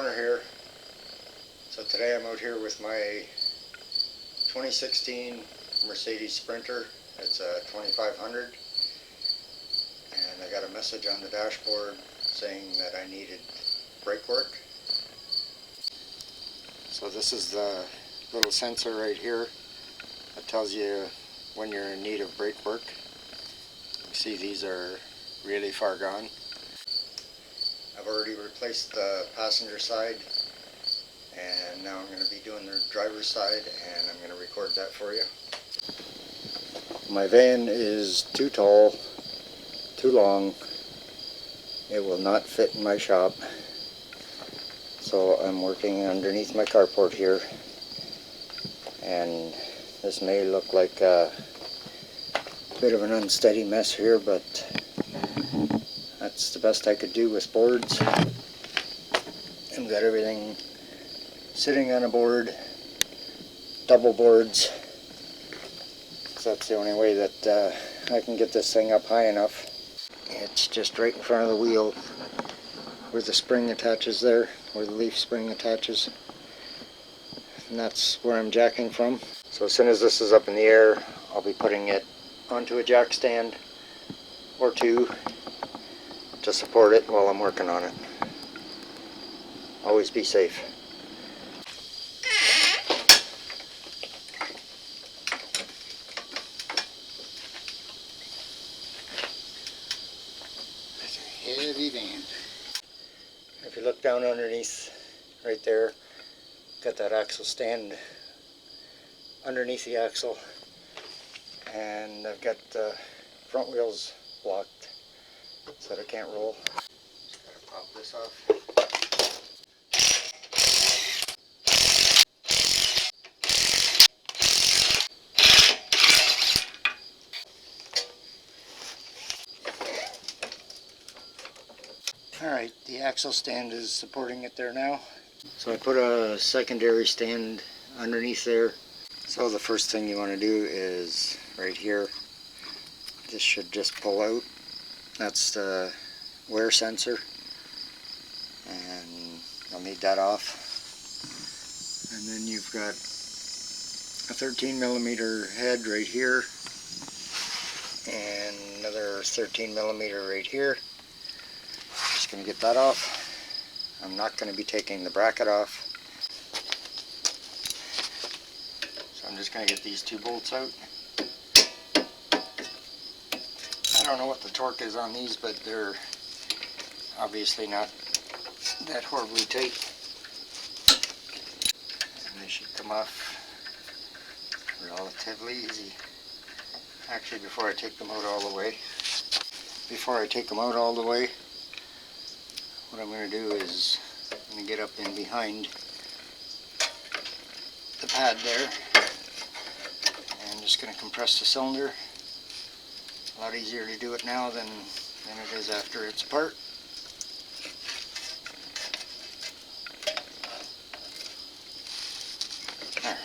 MudRFunR here. So today I'm out here with my 2016 Mercedes Sprinter. It's a 2500, and I got a message on the dashboard saying that I needed brake work. So this is the little sensor right here that tells you when you're in need of brake work. You see these are really far gone. I've already replaced the passenger side, and now I'm going to be doing the driver's side, and I'm going to record that for you. My van is too tall, too long. It will not fit in my shop, so I'm working underneath my carport here, and this may look like a bit of an unsteady mess here, but that's the best I could do with boards. I've got everything sitting on a board, double boards, so that's the only way that I can get this thing up high enough. It's just right in front of the wheel where the spring attaches there, where the leaf spring attaches, and that's where I'm jacking from. So as soon as this is up in the air, I'll be putting it onto a jack stand or two to support it while I'm working on it. Always be safe. That's a heavy van. If you look down underneath right there, got that axle stand underneath the axle, and I've got the front wheels blocked so that I can't roll. Just gotta pop this off. Alright, the axle stand is supporting it there now. So I put a secondary stand underneath there. So the first thing you want to do is right here, this should just pull out. That's the wear sensor, and you'll need that off. And then you've got a 13mm head right here and another 13mm right here. Just going to get that off. I'm not going to be taking the bracket off, so I'm just going to get these two bolts out. I don't know what the torque is on these, but they're obviously not that horribly tight, and they should come off relatively easy. Actually, before I take them out all the way, what I'm going to do is I'm going to get up in behind the pad there, and I'm just going to compress the cylinder. A lot easier to do it now than it is after it's apart. There.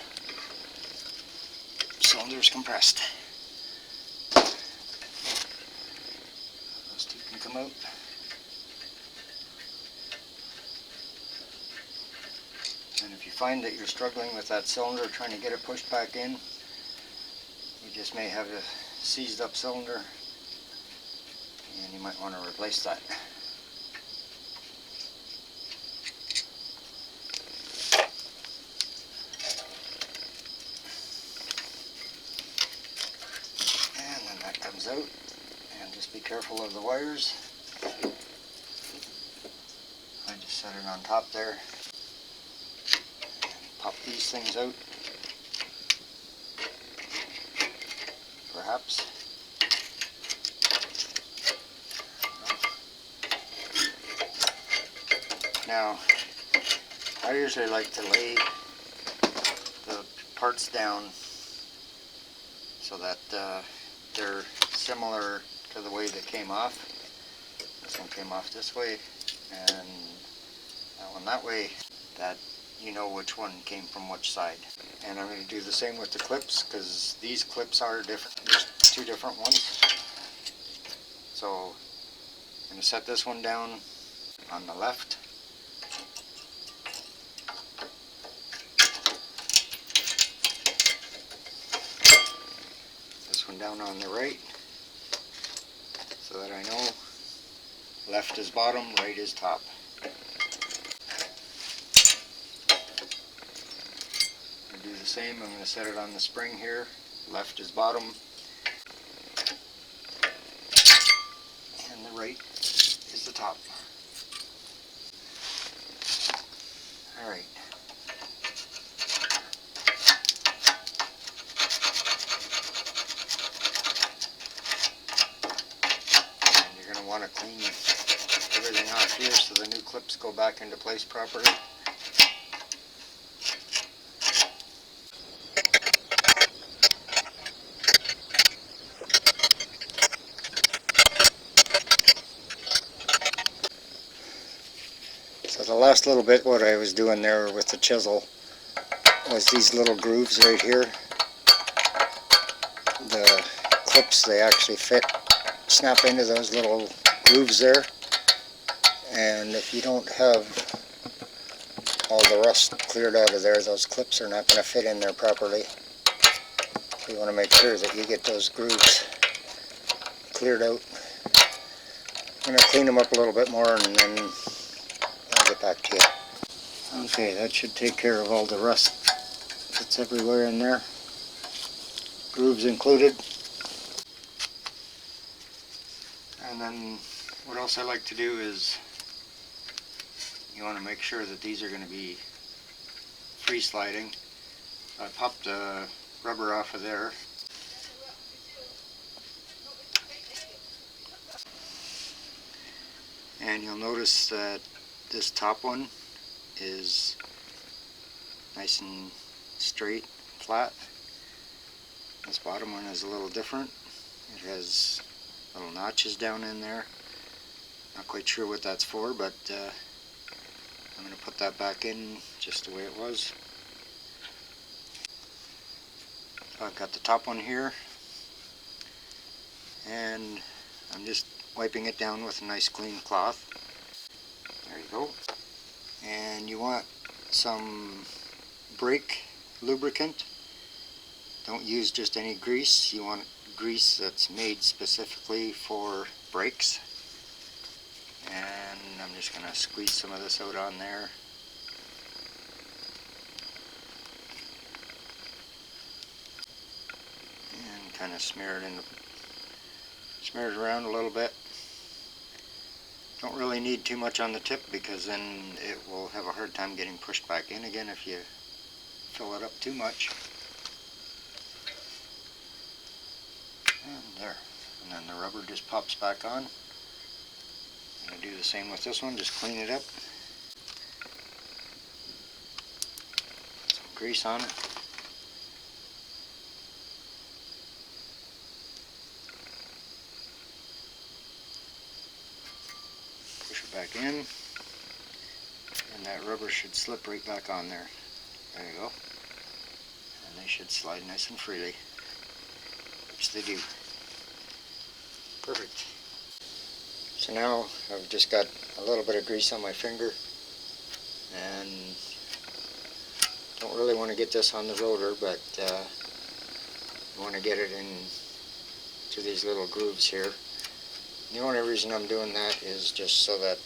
Cylinder's compressed. Those two can come out. And if you find that you're struggling with that cylinder, trying to get it pushed back in, you just may have a seized up cylinder, and you might want to replace that. And then that comes out, and just be careful of the wires. I just set it on top there. Pop these things out, perhaps. Now, I usually like to lay the parts down so that they're similar to the way they came off. This one came off this way, and that one that way. That you know which one came from which side. And I'm going to do the same with the clips, because these clips are different. There's two different ones. So I'm going to set this one down on the left, one down on the right so that I know left is bottom, right is top. I'm going to do the same. I'm going to set it on the spring here. Left is bottom and the right is the top. Alright. And you're going to want to clean everything off here so the new clips go back into place properly. So the last little bit what I was doing there with the chisel was these little grooves right here. The clips, they actually fit, snap into those little grooves there. And if you don't have all the rust cleared out of there, those clips are not going to fit in there properly. So you want to make sure that you get those grooves cleared out. I'm going to clean them up a little bit more and then I'll get back to you. Okay, that should take care of all the rust that's everywhere in there. Grooves included. And then what else I like to do is you want to make sure that these are going to be free sliding. I popped the rubber off of there. And you'll notice that this top one is nice and straight, flat. This bottom one is a little different. It has little notches down in there. Not quite sure what that's for, but I'm going to put that back in just the way it was. So I've got the top one here, and I'm just wiping it down with a nice clean cloth. There you go. And you want some brake lubricant. Don't use just any grease. You want grease that's made specifically for brakes. And I'm just going to squeeze some of this out on there. And kind of smear it around a little bit. Don't really need too much on the tip because then it will have a hard time getting pushed back in again if you fill it up too much. And there. And then the rubber just pops back on. I'm going to do the same with this one, just clean it up. Some grease on it. Push it back in. And that rubber should slip right back on there. There you go. And they should slide nice and freely. Which they do. Perfect. So now I've just got a little bit of grease on my finger and don't really want to get this on the rotor, but I want to get it into these little grooves here. The only reason I'm doing that is just so that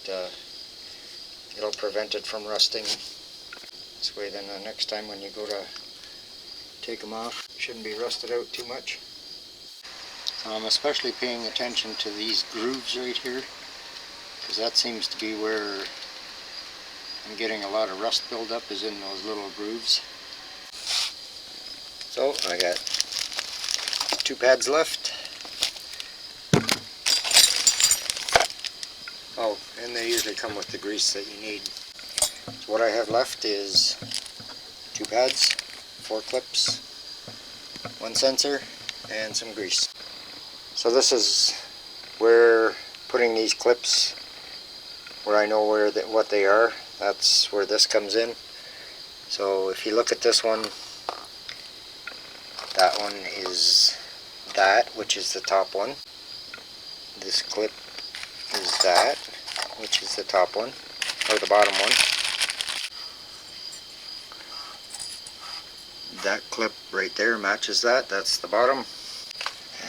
it'll prevent it from rusting. This way then the next time when you go to take them off, it shouldn't be rusted out too much. I'm especially paying attention to these grooves right here because that seems to be where I'm getting a lot of rust buildup, is in those little grooves. So I got 2 pads left. Oh, and they usually come with the grease that you need. So what I have left is 2 pads, 4 clips, 1 sensor, and some grease. So this is where putting these clips, where I know what they are, that's where this comes in. So if you look at this one, that one is that, which is the top one. This clip is that, which is the top one, or the bottom one. That clip right there matches that, that's the bottom.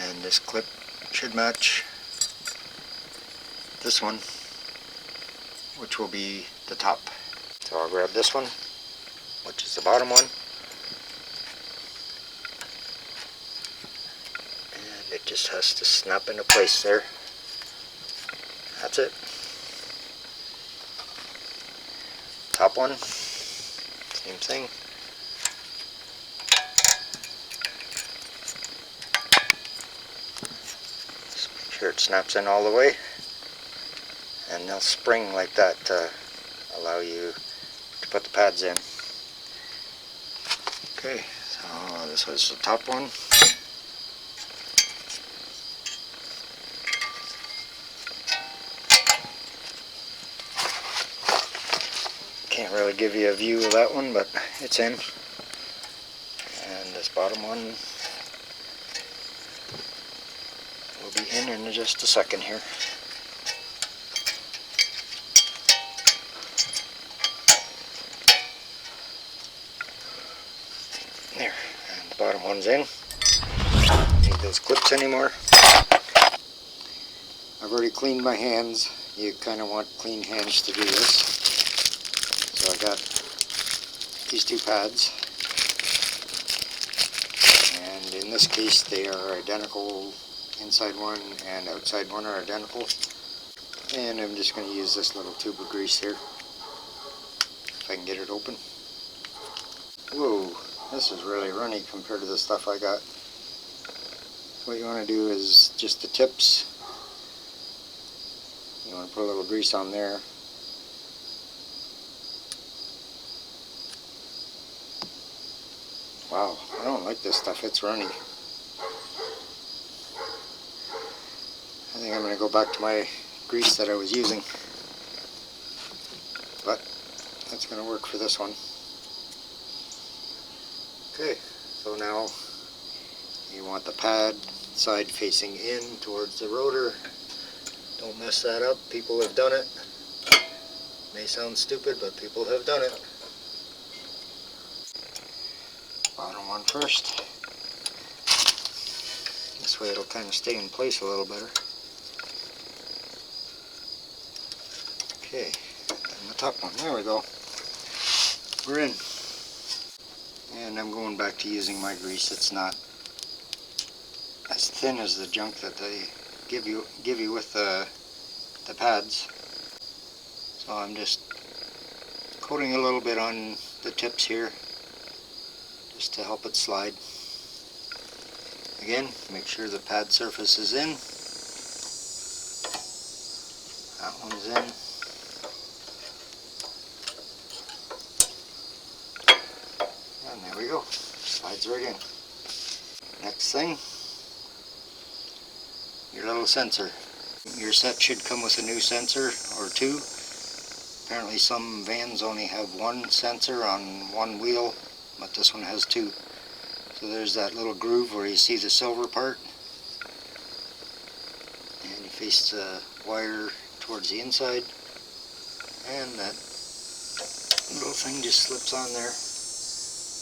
And this clip should match this one, which will be the top. So I'll grab this one, which is the bottom one, and it just has to snap into place there. That's it. Top one, same thing. Just make sure it snaps in all the way, and they'll spring like that to allow you to put the pads in. Okay, so this was the top one. Can't really give you a view of that one, but it's in. And this bottom one will be in just a second here. There, and the bottom one's in. Don't need those clips anymore. I've already cleaned my hands. You kind of want clean hands to do this. So I got these two pads, and in this case they are identical. Inside one and outside one are identical. And I'm just going to use this little tube of grease here, if I can get it open. Whoa, this is really runny compared to the stuff I got. What you want to do is just the tips. You want to put a little grease on there. Wow, I don't like this stuff, it's runny. I think I'm going to go back to my grease that I was using. But that's going to work for this one. Okay, so now you want the pad side facing in towards the rotor. Don't mess that up, people have done it. May sound stupid, but people have done it. Bottom one first. This way it'll kind of stay in place a little better. Okay, and the top one, there we go. We're in. And I'm going back to using my grease. It's not as thin as the junk that they give you with the pads. So I'm just coating a little bit on the tips here, just to help it slide. Again, make sure the pad surface is in. That one's in. And there we go. Slides right in. Next thing, your little sensor. Your set should come with a new sensor or two. Apparently some vans only have one sensor on one wheel, but this one has two. So there's that little groove where you see the silver part, and you face the wire towards the inside, and that little thing just slips on there.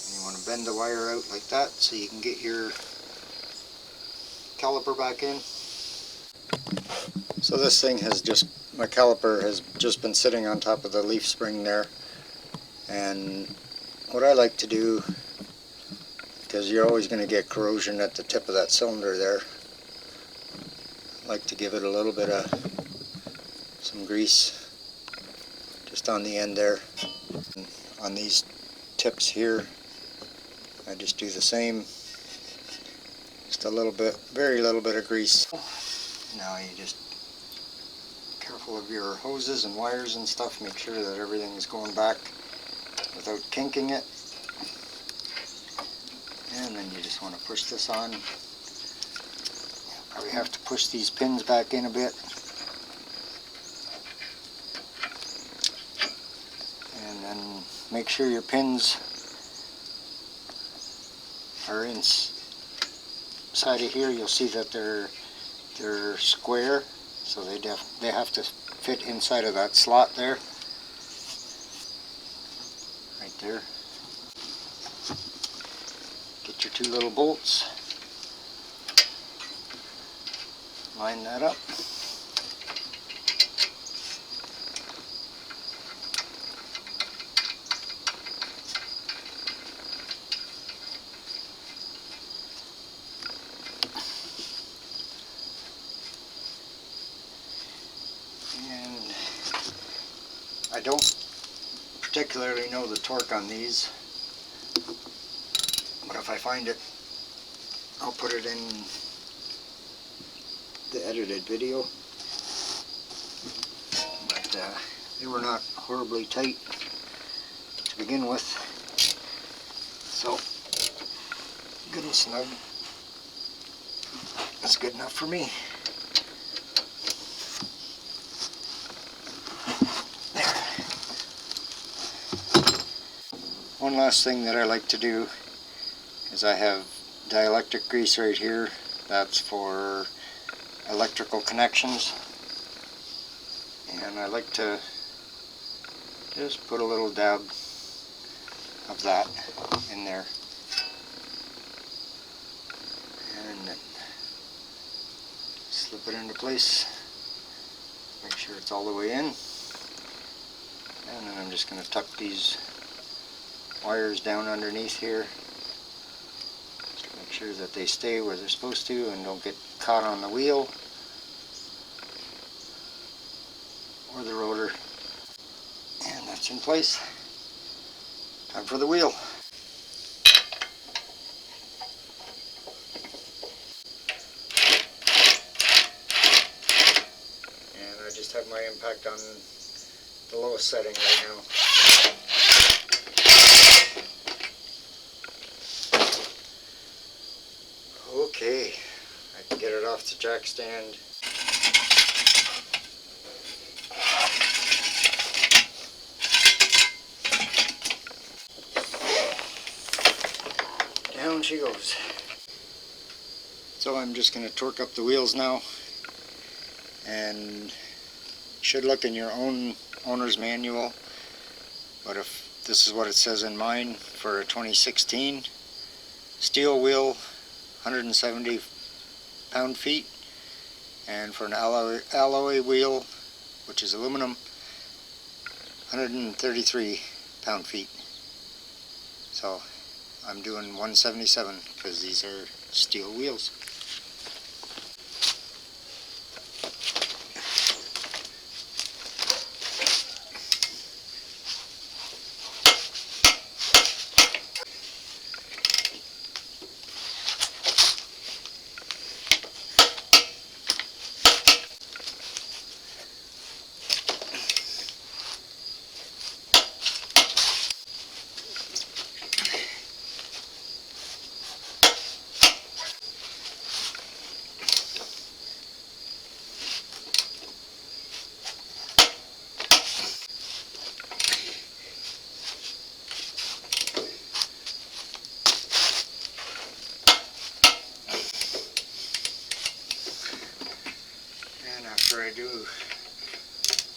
And you want to bend the wire out like that so you can get your caliper back in. So this thing has just, my caliper has just been sitting on top of the leaf spring there, and what I like to do, because you're always going to get corrosion at the tip of that cylinder there, I like to give it a little bit of some grease just on the end there. And on these tips here, I just do the same, just a little bit, very little bit of grease. Now you just careful of your hoses and wires and stuff, make sure that everything is going back without kinking it. And then you just want to push this on. Probably have to push these pins back in a bit. And then make sure your pins are inside of here. You'll see that they're square, so they have to fit inside of that slot there. Right there. Get your two little bolts. line that up. And I don't particularly know the torque on these, but if I find it, I'll put it in the edited video. But they were not horribly tight to begin with, so good and snug. That's good enough for me. One last thing that I like to do is I have dielectric grease right here. That's for electrical connections, and I like to just put a little dab of that in there, and then slip it into place, make sure it's all the way in, and then I'm just going to tuck these wires down underneath here to make sure that they stay where they're supposed to and don't get caught on the wheel or the rotor. And that's in place. Time for the wheel. And I just have my impact on the lowest setting right now. Okay, I can get it off the jack stand. Down she goes. So I'm just going to torque up the wheels now, and should look in your own owner's manual, but if this is what it says in mine, for a 2016 steel wheel, 170 pound-feet, and for an alloy wheel, which is aluminum, 133 pound-feet. So I'm doing 177 because these are steel wheels. After I do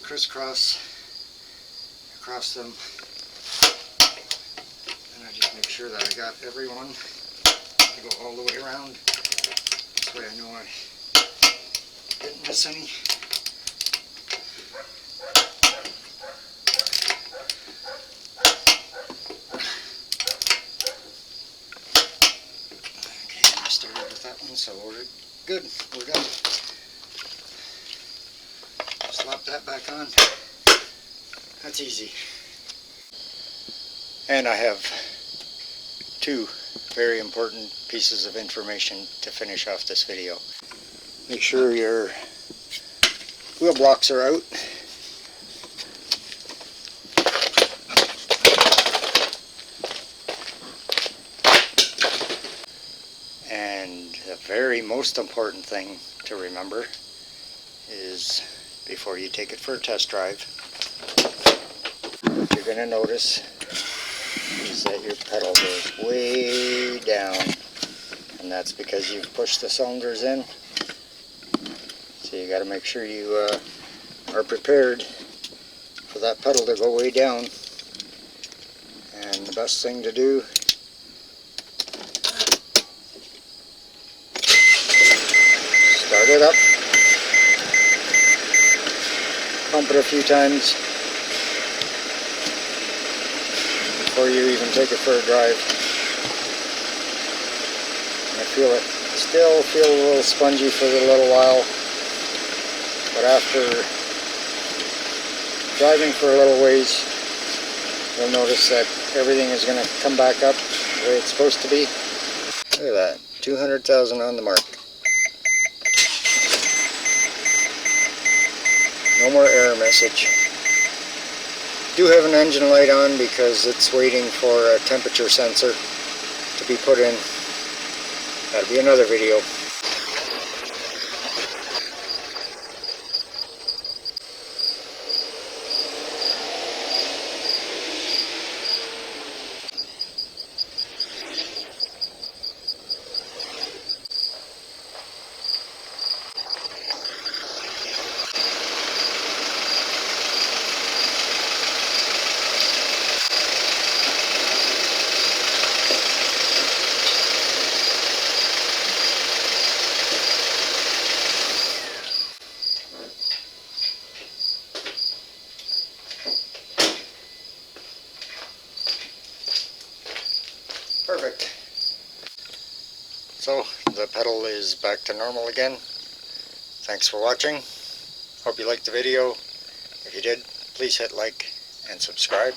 crisscross across them, and I just make sure that I got every one. I go all the way around. This way I know I didn't miss any. Okay, I started with that one, so we're good. We're done. Slap that back on. That's easy. And I have two very important pieces of information to finish off this video. Make sure your wheel blocks are out. And the very most important thing to remember is, before you take it for a test drive, what you're going to notice is that your pedal goes way down, and that's because you've pushed the cylinders in. So you got to make sure you are prepared for that pedal to go way down. And the best thing to do start it up. pump it a few times before you even take it for a drive. I feel it still feel a little spongy for a little while, but after driving for a little ways, you'll notice that everything is going to come back up the way it's supposed to be. Look at that, 200,000 on the mark. No more error message. Do have an engine light on because it's waiting for a temperature sensor to be put in. That'll be another video. Perfect. So the pedal is back to normal again. Thanks for watching. Hope you liked the video. If you did, please hit like and subscribe.